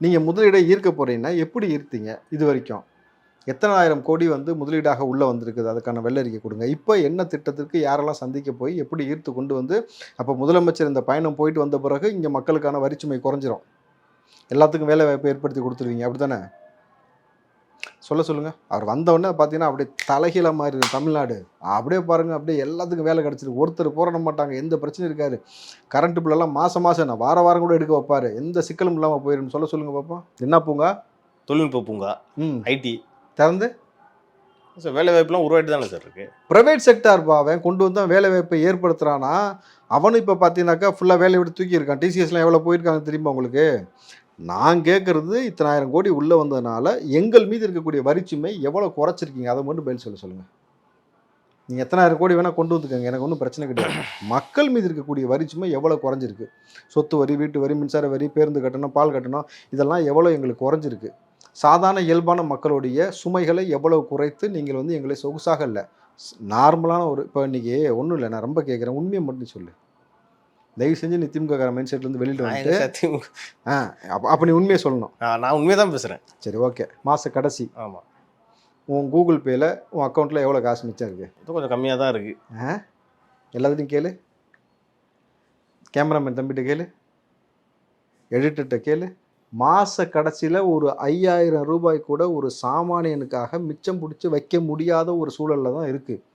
நீங்கள் முதலீடை ஈர்க்க போகிறீங்கன்னா எப்படி ஈர்த்தீங்க இது வரைக்கும்? எத்தனை ஆயிரம் கோடி வந்து முதலீடாக உள்ளே வந்திருக்குது, அதுக்கான வெள்ளரிக்கை கொடுங்க. இப்போ என்ன திட்டத்திற்கு யாரெல்லாம் சந்திக்க போய் எப்படி ஈர்த்து கொண்டு வந்து, அப்போ முதலமைச்சர் இந்த பயணம் போயிட்டு வந்த பிறகு இங்கே மக்களுக்கான வரிச்சுமை குறைஞ்சிரும், எல்லாத்துக்கும் வேலை வாய்ப்பு ஏற்படுத்தி கொடுத்துருவீங்க, அப்படி தானே? சொல்லுங்கள். அவர் வந்தவுடனே பார்த்தீங்கன்னா அப்படியே தலைகீழாக மாறி தமிழ்நாடு அப்படியே பாருங்கள், அப்படியே எல்லாத்துக்கும் வேலை கிடச்சிருக்கு, ஒருத்தர் போராட மாட்டாங்க, எந்த பிரச்சனையும் இருக்காது, கரண்ட் பில்லெல்லாம் மாதம் நான் வாரம் கூட எடுக்க வைப்பார், எந்த சிக்கலும் இல்லாமல் போயிடும். சொல்லுங்கள் பார்ப்போம். என்ன பூங்கா? தொழில்நுட்ப பூங்கா, ஐடி திறந்து சார் வேலை வாய்ப்புலாம் உருவாயிட்டு தானே சார் இருக்குது. ப்ரைவேட் செக்டார் அவன் கொண்டு வந்து வேலை வாய்ப்பை ஏற்படுத்துகிறானா, அவனும் இப்போ பார்த்தீங்கன்னாக்கா ஃபுல்லாக வேலையை விட்டு தூக்கியிருக்கான். டிசிஎஸ்லாம் எவ்வளோ போயிருக்காங்க தெரியுமா உங்களுக்கு? நான் கேட்குறது இத்தனை ஆயிரம் கோடி உள்ளே வந்ததுனால எங்கள் மீது இருக்கக்கூடிய வரிச்சுமை எவ்வளோ குறைச்சிருக்கீங்க, அதை மட்டும் பதில் சொல்லுங்கள். நீங்கள் எத்தனாயிரம் கோடி வேணால் கொண்டு வந்துக்கோங்க, எனக்கு ஒன்றும் பிரச்சனை கிடையாது. மக்கள் மீது இருக்கக்கூடிய வரிச்சுமை எவ்வளோ குறைஞ்சிருக்கு? சொத்து வரி, வீட்டு வரி, மின்சார வரி, பேருந்து கட்டணம், பால் கட்டணம், இதெல்லாம் எவ்வளோ எங்களுக்கு குறைஞ்சிருக்கு? சாதாரண இயல்பான மக்களுடைய சுமைகளை எவ்வளவு குறைத்து நீங்கள் வந்து எங்களை சொகுசாக இல்லை, நார்மலான ஒரு இப்போ இன்றைக்கி ஒன்றும் இல்லை, நான் ரொம்ப கேட்குறேன், உண்மையை மட்டும் சொல்லு. தயவு செஞ்சு நீ திமுக மைண்ட் செட்லேருந்து வெளியில் வந்துட்டு அப்போ நீ உண்மையை சொல்லணும். நான் உண்மையை தான் பேசுகிறேன். சரி, ஓகே. மாத கடைசி ஆமாம், உன் கூகுள் பேயில் உன் அக்கௌண்ட்டில் எவ்வளோ காசு மிச்சம் இருக்குது? கொஞ்சம் கம்மியாக தான் இருக்குது. எல்லாத்தையும் கேளு, கேமராமேன் தம்பிகிட்ட கேளு, எடிட்டர்கிட்ட கேளு. மாத கடைசியில் ஒரு 5000 ரூபாய் கூட ஒரு சாமானியனுக்காக மிச்சம் பிடிச்சி வைக்க முடியாத ஒரு சூழலில் தான் இருக்குது.